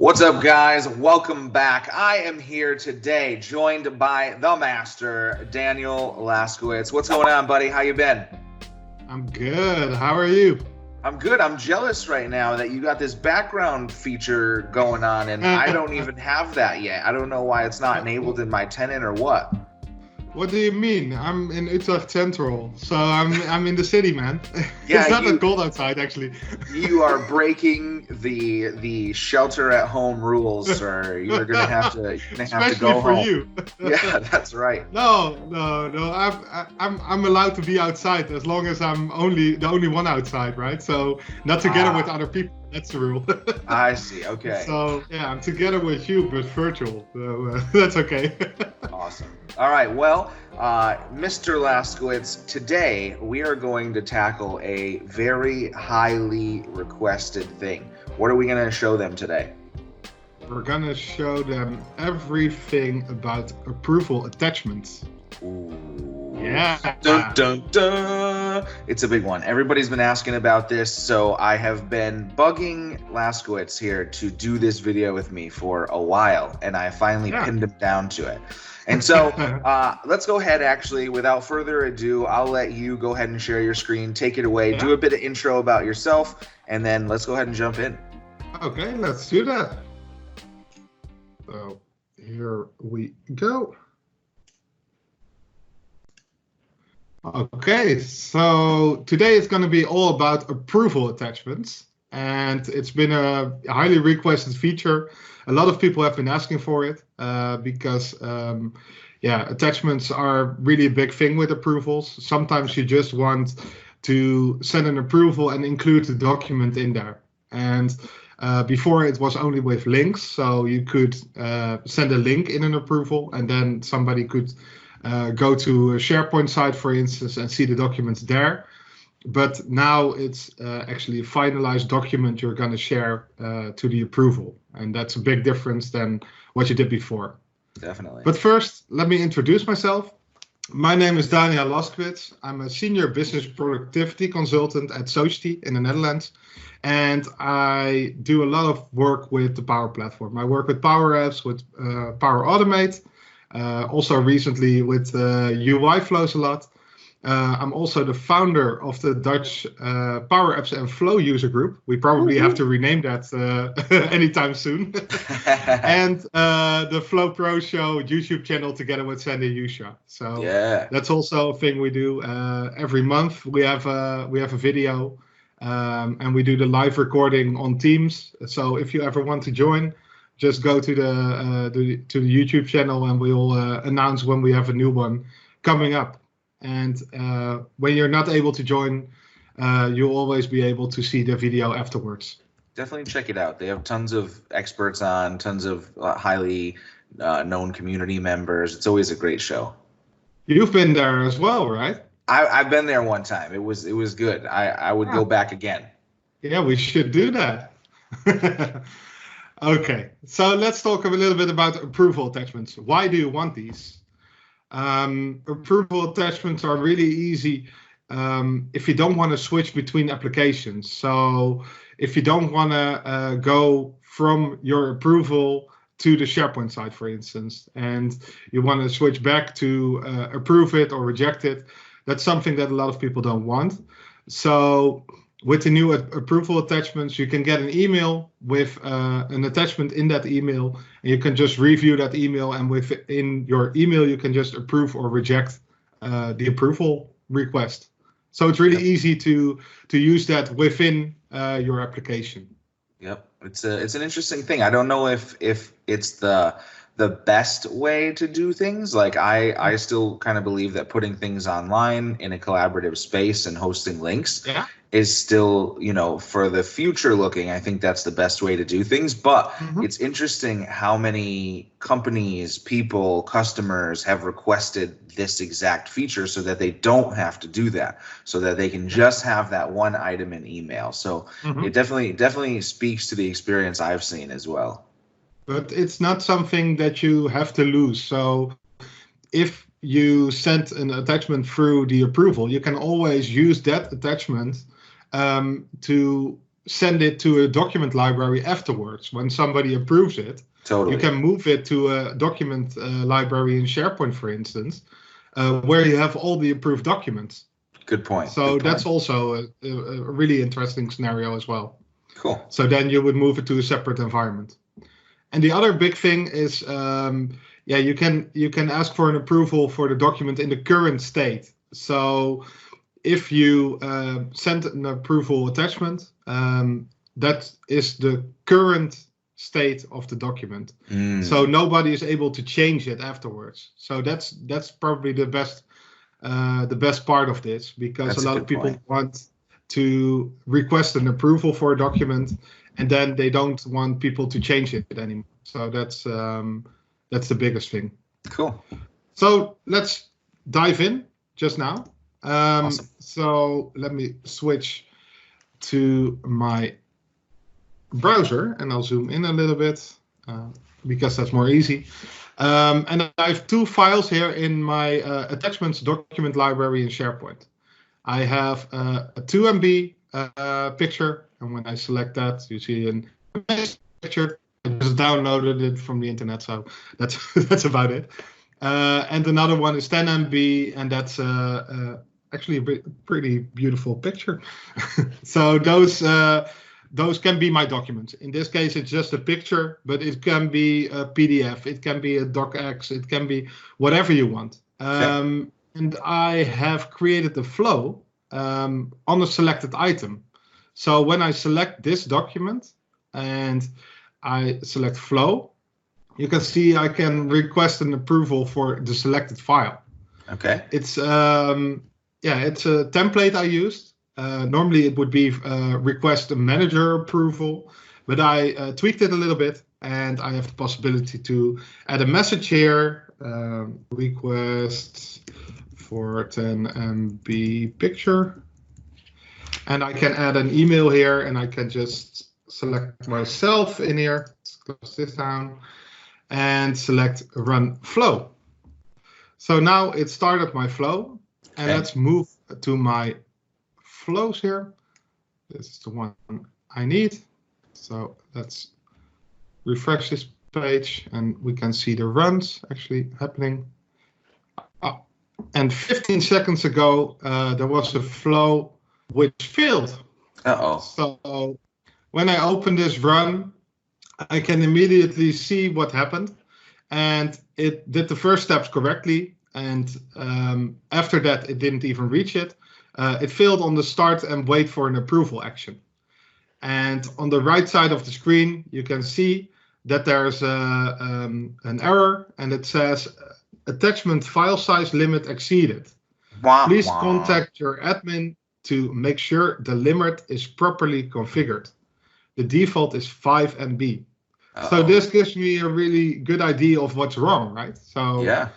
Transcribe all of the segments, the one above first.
What's up, guys? Welcome back. I am here today, joined by the master, Daniel Laskowitz. What's going on, buddy? How you been? I'm good. How are you? I'm good. I'm jealous right now that you got this background feature going on, and I don't even have that yet. I don't know why it's not enabled in my tenant or what. What do you mean? I'm in Utrecht Central, so I'm in the city, man. Yeah, it's not that cold outside, actually. You are breaking the shelter-at-home rules, sir. You're gonna have to Especially go for home. you. Yeah, that's right. No. I'm allowed to be outside as long as I'm the only one outside, right? So not together with other people. That's the rule. I see. Okay. So yeah, I'm together with you, but virtual. So that's okay. Awesome. All right. Well, Mr. Laskowitz, today we are going to tackle a very highly requested thing. What are we going to show them today? We're going to show them everything about approval attachments. Ooh. Yeah. Dun, dun, dun. It's a big one. Everybody's been asking about this, so I have been bugging Laskowitz here to do this video with me for a while, and I finally pinned him down to it. And so let's go ahead, actually, without further ado, I'll let you go ahead and share your screen, take it away, do a bit of intro about yourself, and then let's go ahead and jump in. Okay, let's do that. So here we go. Okay, so today is going to be all about approval attachments, and it's been a highly requested feature. A lot of people have been asking for it because attachments are really a big thing with approvals. Sometimes you just want to send an approval and include the document in there. And before it was only with links, so you could send a link in an approval and then somebody could go to a SharePoint site, for instance, and see the documents there. But now it's actually a finalized document you're going to share to the approval. And that's a big difference than what you did before. Definitely. But first, let me introduce myself. My name is Daniel Laskowitz. I'm a senior business productivity consultant at Society in the Netherlands. And I do a lot of work with the Power Platform. I work with Power Apps, with Power Automate. Also recently with UI flows a lot. I'm also the founder of the Dutch Power Apps and Flow user group. We probably have to rename that anytime soon. And the Flow Pro Show YouTube channel together with Sandy Yusha. So that's also a thing we do. Every month we have a video and we do the live recording on Teams. So if you ever want to join, just go to the YouTube channel and we'll announce when we have a new one coming up. And when you're not able to join, you'll always be able to see the video afterwards. Definitely check it out. They have tons of experts on, tons of highly known community members. It's always a great show. You've been there as well, right? I've been there one time. It was good. I would go back again. Yeah, we should do that. Okay, so let's talk a little bit about approval attachments. Why do you want these? Approval attachments are really easy if you don't want to switch between applications. So if you don't want to go from your approval to the SharePoint site, for instance, and you want to switch back to approve it or reject it, that's something that a lot of people don't want. So with the new approval attachments, you can get an email with an attachment in that email, and you can just review that email, and within your email, you can just approve or reject the approval request. So it's really easy to use that within your application. Yep, it's an interesting thing. I don't know if it's the best way to do things. Like I still kind of believe that putting things online in a collaborative space and hosting links is still, for the future looking, I think that's the best way to do things. But it's interesting how many companies, people, customers have requested this exact feature so that they don't have to do that, so that they can just have that one item in email. So it definitely speaks to the experience I've seen as well. But it's not something that you have to lose. So if you send an attachment through the approval, you can always use that attachment to send it to a document library afterwards. When somebody approves it, Totally. you can move it to a document library in SharePoint, for instance, where you have all the approved documents. Good point. So that's also a really interesting scenario as well. Cool. So then you would move it to a separate environment. And the other big thing is, you can ask for an approval for the document in the current state. So if you send an approval attachment, that is the current state of the document. So nobody is able to change it afterwards. So that's probably the best part of this, because a lot of people want to request an approval for a document, and then they don't want people to change it anymore. So that's the biggest thing. Cool. So let's dive in just now. Awesome. So let me switch to my browser, and I'll zoom in a little bit because that's more easy. And I have two files here in my attachments document library in SharePoint. I have a 2 MB picture, and when I select that, you see a picture. I just downloaded it from the internet, so that's about it. And another one is 10 MB, and that's actually a pretty beautiful picture. So those can be my documents. In this case, it's just a picture, but it can be a PDF, it can be a docx, it can be whatever you want. Okay. And I have created a flow on a selected item. So when I select this document and I select flow, you can see I can request an approval for the selected file. Okay. It's it's a template I used. Normally it would be request a manager approval, but I tweaked it a little bit, and I have the possibility to add a message here, request for 10 MB picture. And I can add an email here, and I can just select myself in here. Let's close this down and select run flow. So now it started my flow, and let's move to my flows here. This is the one I need. So let's refresh this page, and we can see the runs actually happening. And 15 seconds ago, there was a flow which failed. So when I open this run, I can immediately see what happened, and it did the first steps correctly. And after that, it didn't even reach it. It failed on the start and wait for an approval action. And on the right side of the screen, you can see that there's an error, and it says attachment file size limit exceeded. Please contact your admin to make sure the limit is properly configured. The default is 5 MB. So this gives me a really good idea of what's wrong, right? So yeah.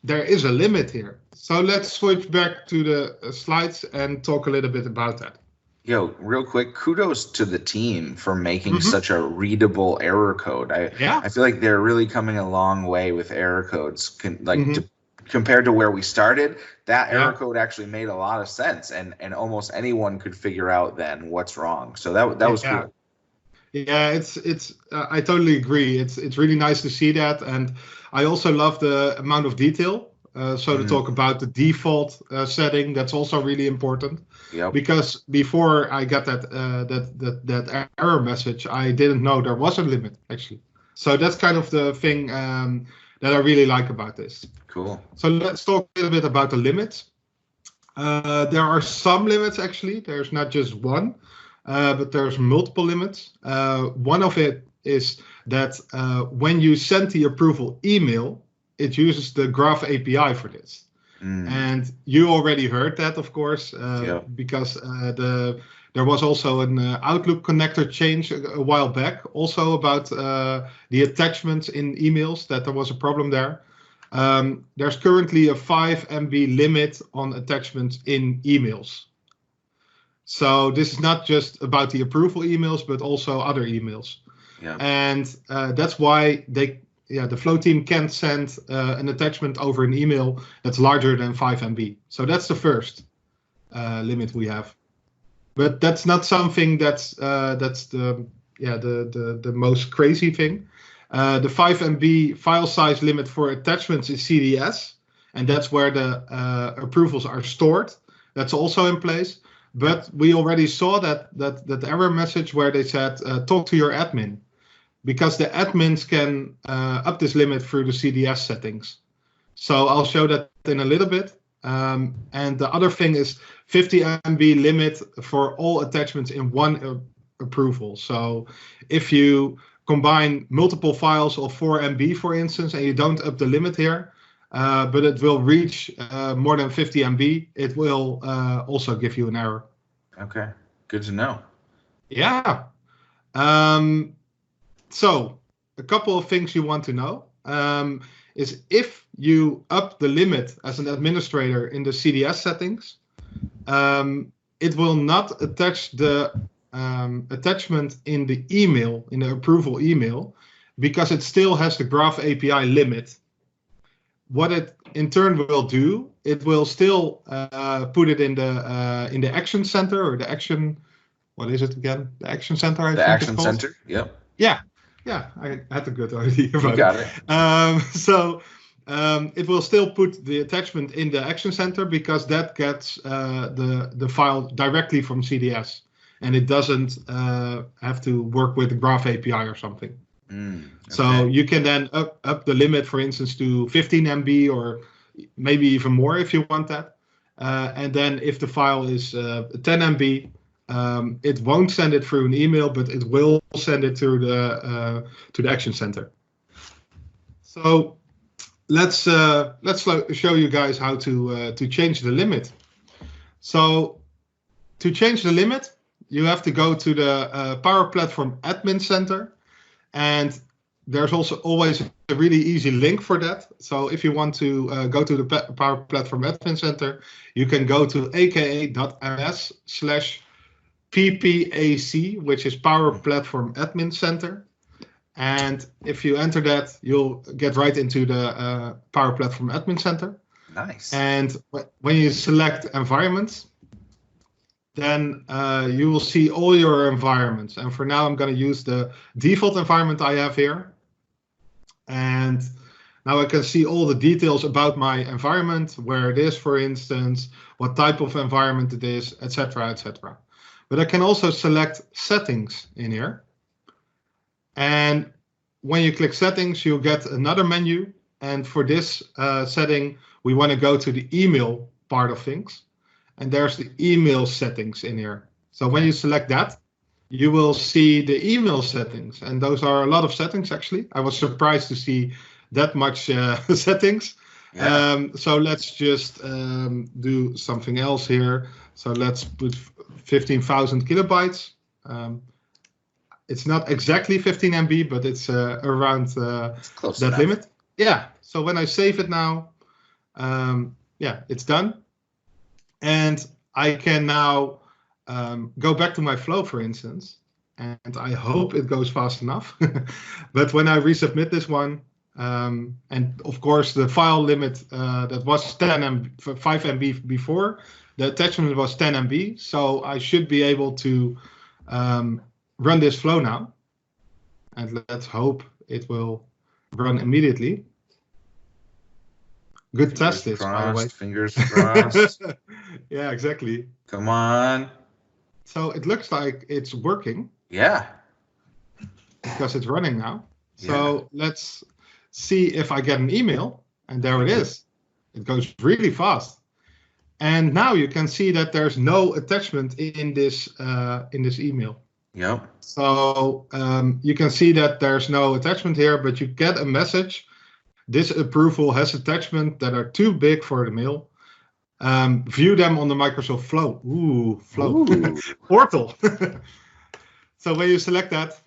There is a limit here. So let's switch back to the slides and talk a little bit about that. Yo, real quick, kudos to the team for making such a readable error code. I feel like they're really coming a long way with error codes. Compared to where we started, that error code actually made a lot of sense, and almost anyone could figure out then what's wrong. So that was cool. Yeah, it's I totally agree. It's really nice to see that, and I also love the amount of detail. So to talk about the default setting, that's also really important. Yep. Because before I got that error message, I didn't know there was a limit actually. So that's kind of the thing that I really like about this. Cool. So let's talk a little bit about the limits. There are some limits actually. There's not just one, but there's multiple limits. One of it is that when you send the approval email, it uses the Graph API for this. And you already heard that, of course, because there was also an Outlook connector change a while back, also about the attachments in emails, that there was a problem there. There's currently a 5 MB limit on attachments in emails. So this is not just about the approval emails, but also other emails. Yeah. And that's why the Flow team can't send an attachment over an email that's larger than 5 MB. So that's the first limit we have. But that's not something that's the most crazy thing. The 5 MB file size limit for attachments is CDS, and that's where the approvals are stored. That's also in place. But we already saw that error message where they said talk to your admin, because the admins can up this limit through the CDS settings. So I'll show that in a little bit. And the other thing is 50 MB limit for all attachments in one approval. So if you combine multiple files of 4 MB, for instance, and you don't up the limit here, but it will reach more than 50 MB, it will also give you an error. Okay, good to know. Yeah. So a couple of things you want to know is if you up the limit as an administrator in the CDS settings, it will not attach the attachment in the email, in the approval email, because it still has the Graph API limit. What it in turn will do, it will still put it in the action center, or the action, what is it again? The action center, I think The action it's called. center, yep. Yeah, I had a good idea about You got it. It will still put the attachment in the action center, because that gets the file directly from CDS, and it doesn't have to work with the Graph API or something. Okay. So you can then up the limit, for instance, to 15 MB or maybe even more if you want that. And then if the file is 10 MB, it won't send it through an email, but it will send it to the action center. So let's show you guys how to change the limit. So to change the limit, you have to go to the Power Platform Admin Center, and there's also always a really easy link for that. So if you want to go to the Power Platform Admin Center, you can go to aka.ms/PPAC, which is Power Platform Admin Center. And if you enter that, you'll get right into the Power Platform Admin Center. Nice. And when you select environments, then you will see all your environments. And for now, I'm going to use the default environment I have here. And now I can see all the details about my environment, where it is, for instance, what type of environment it is, etc., etc. But I can also select settings in here. And when you click settings, you'll get another menu. And for this setting, we want to go to the email part of things. And there's the email settings in here. So when you select that, you will see the email settings. And those are a lot of settings, actually. I was surprised to see that much settings. Yeah. So let's just do something else here. So let's put 15,000 kilobytes. It's not exactly 15 MB, but it's around that enough. limit. Yeah. So when I save it now, yeah, it's done. And I can now go back to my flow, for instance, and I hope it goes fast enough. But when I resubmit this one, and of course the file limit that was 5 MB before, the attachment was 10 MB, so I should be able to run this flow now. And let's hope it will run immediately. Good test this, by the way. Fingers crossed. Yeah, exactly. Come on. So it looks like it's working. Yeah. Because it's running now. So let's see if I get an email. And there it is. It goes really fast. And now you can see that there's no attachment in this email. Yep. So you can see that there's no attachment here, but you get a message. This approval has attachments that are too big for the mail. View them on the Microsoft Flow. Ooh, Flow. Ooh. Portal. So when you select that,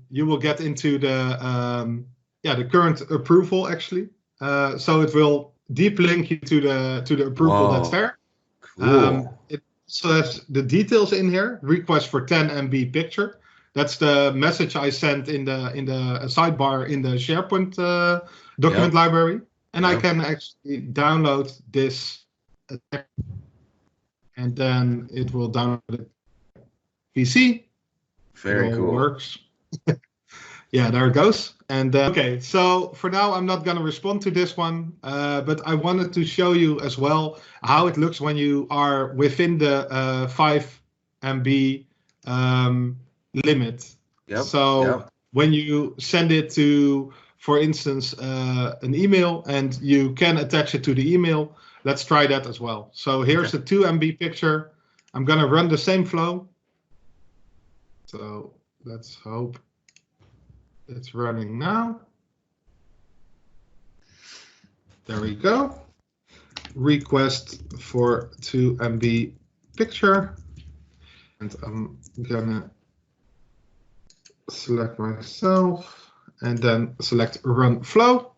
you will get into the current approval, actually. So it will deep link you to the approval that's there. Cool. It also has the details in here. Request for 10 MB picture. That's the message I sent in the sidebar in the SharePoint document library. And I can actually download this. and then it will download the PC. Very it all cool. works. Yeah, there it goes. And okay, so for now, I'm not going to respond to this one, but I wanted to show you as well how it looks when you are within the 5 MB limit. Yep. So when you send it to, for instance, an email, and you can attach it to the email, let's try that as well. So here's the 2 MB picture. I'm going to run the same flow. So let's hope it's running now. There we go. Request for 2 MB picture. And I'm gonna select myself and then select run flow.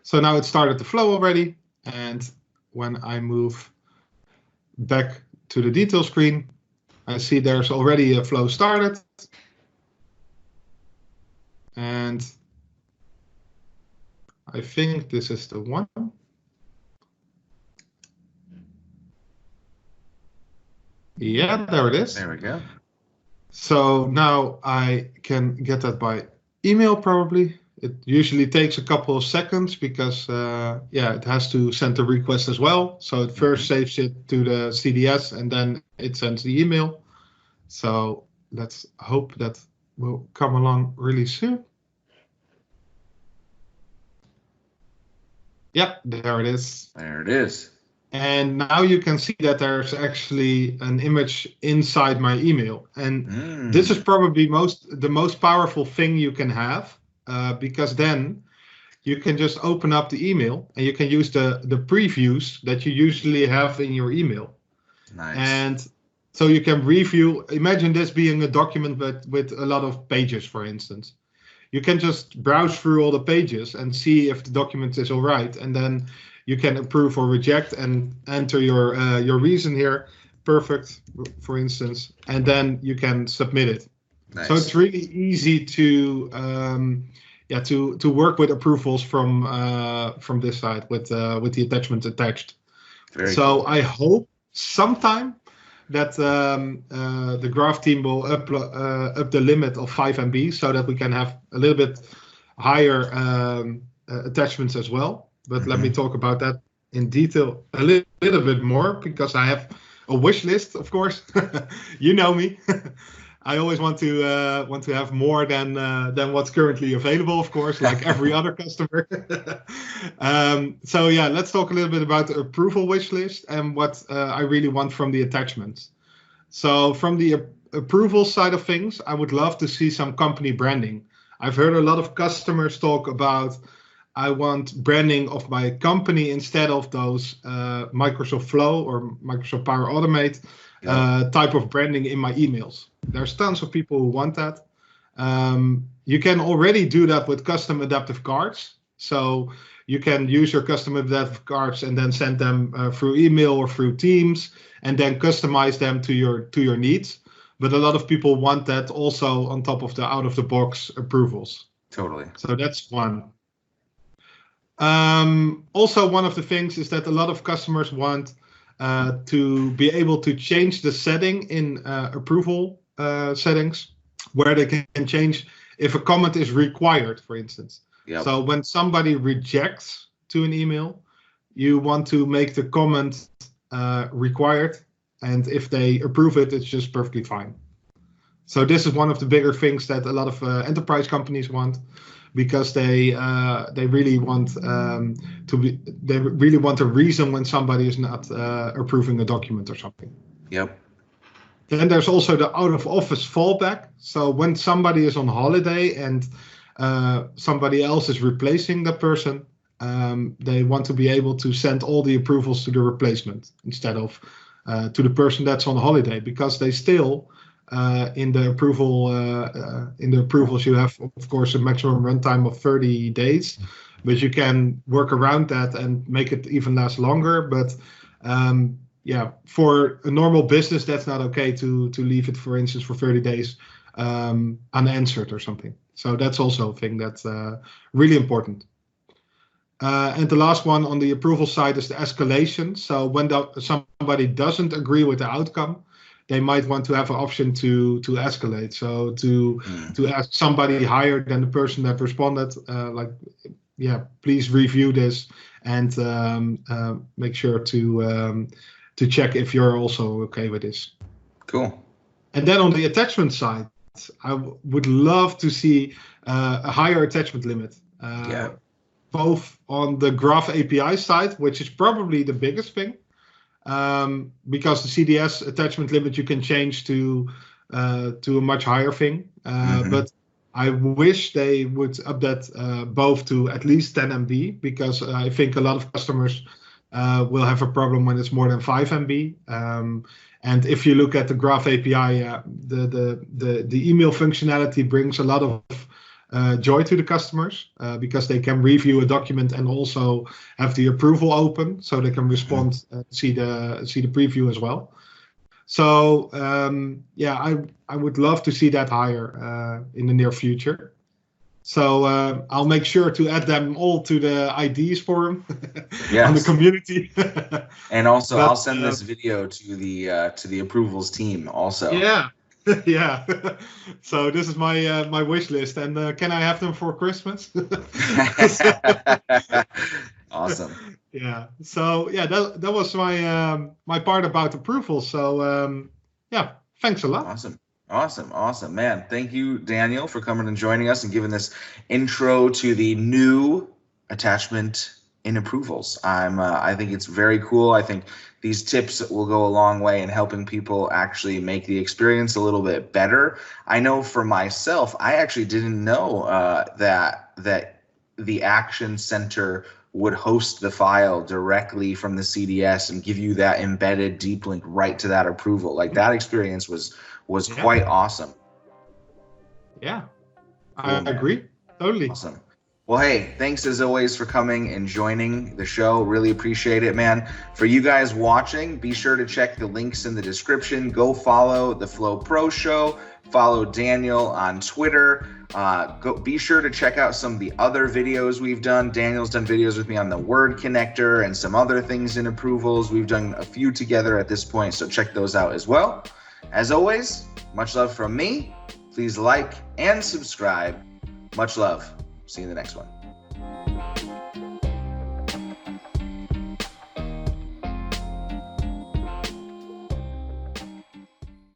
So now it started the flow already. And when I move back to the detail screen, I see there's already a flow started. And I think this is the one. Yeah, there it is. There we go. So now I can get that by email probably. It usually takes a couple of seconds because, yeah, it has to send the request as well. So it first saves it to the CDS and then it sends the email. So let's hope that will come along really soon. Yep, there it is. There it is. And now you can see that there's actually an image inside my email. And this is probably the most powerful thing you can have, because then you can just open up the email and you can use the previews that you usually have in your email. Nice. And so you can review, imagine this being a document with a lot of pages, for instance. You can just browse through all the pages and see if the document is all right. And then you can approve or reject and enter your reason here. Perfect, for instance. And then you can submit it. Nice. So it's really easy to work with approvals from this side with the attachment attached. Very cool. I hope sometime that the graph team will up the limit of 5 MB so that we can have a little bit higher attachments as well. But let me talk about that in detail a little bit more, because I have a wish list, of course. You know me. I always want to have more than what's currently available, of course, like every other customer. So yeah, let's talk a little bit about the approval wish list and what I really want from the attachments. So from the approval side of things, I would love to see some company branding. I've heard a lot of customers talk about, I want branding of my company instead of those Microsoft Flow or Microsoft Power Automate type of branding in my emails. There's tons of people who want that. You can already do that with custom adaptive cards. So you can use your custom adaptive cards and then send them through email or through Teams, and then customize them to your needs. But a lot of people want that also on top of the out-of-the-box approvals. Totally. So that's one. Also, one of the things is that a lot of customers want to be able to change the setting in approval settings, where they can change if a comment is required, for instance. Yep. So when somebody rejects to an email, you want to make the comment required, and if they approve it, it's just perfectly fine. So this is one of the bigger things that a lot of enterprise companies want, because they really want they really want a reason when somebody is not approving a document or something. Yep. Then there's also the out of office fallback. So when somebody is on holiday and somebody else is replacing that person, they want to be able to send all the approvals to the replacement instead of to the person that's on holiday, because they still in the approvals you have, of course, a maximum runtime of 30 days, but you can work around that and make it even last longer. But yeah, for a normal business, that's not okay to leave it, for instance, for 30 days unanswered or something. So that's also a thing that's really important. And the last one on the approval side is the escalation. So when somebody doesn't agree with the outcome, they might want to have an option to escalate. So to ask somebody higher than the person that responded, please review this and make sure to check if you're also okay with this. Cool. And then on the attachment side, I would love to see a higher attachment limit. Both on the Graph API side, which is probably the biggest thing, because the CDS attachment limit you can change to a much higher thing. But I wish they would update both to at least 10 MB, because I think a lot of customers will have a problem when it's more than 5 MB. And if you look at the Graph API, the email functionality brings a lot of joy to the customers, because they can review a document and also have the approval open, so they can respond, see the preview as well. So I would love to see that higher in the near future. So I'll make sure to add them all to the IDs forum on the community. And also, I'll send this video to the approvals team also. Yeah. Yeah. So this is my wish list, and can I have them for Christmas? Awesome. Yeah. So that was my part about approval. So thanks a lot. Awesome, man. Thank you, Daniel, for coming and joining us and giving this intro to the new attachment in approvals. I think it's very cool. I think these tips will go a long way in helping people actually make the experience a little bit better. I know for myself, I actually didn't know that the Action Center would host the file directly from the CDS and give you that embedded deep link right to that approval. Like, that experience was quite awesome. Yeah, I agree. Totally. Awesome. Well, hey, thanks as always for coming and joining the show. Really appreciate it, man. For you guys watching, be sure to check the links in the description. Go follow the Flow Pro Show. Follow Daniel on Twitter. Be sure to check out some of the other videos we've done. Daniel's done videos with me on the Word Connector and some other things in approvals. We've done a few together at this point, so check those out as well. As always, much love from me. Please like and subscribe. Much love. See you in the next one.